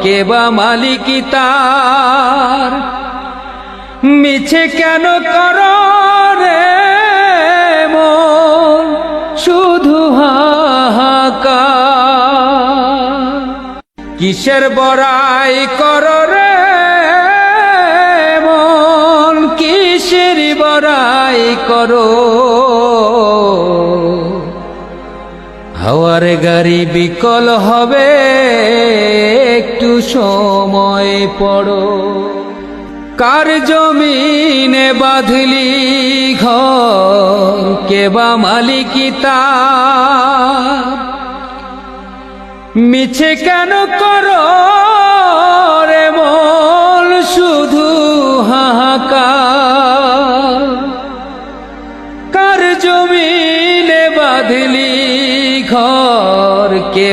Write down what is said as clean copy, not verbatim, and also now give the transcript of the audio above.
কে বা মালিকি তার। মিছে কেন করো রে মন শুধু হাহাকার। কিসের বড়াই করো রে মন, কিসের বড়াই করো। হাওয়ার গাড়ি বিকল হবে, একটু সময় পড়ো। কার জমিনে বাঁধলি ঘর, কে বা মালিকি তার। মিছে কেন করো রে মন শুধু হাহাকার। কার জমিনে বাঁধলি ঘর, কে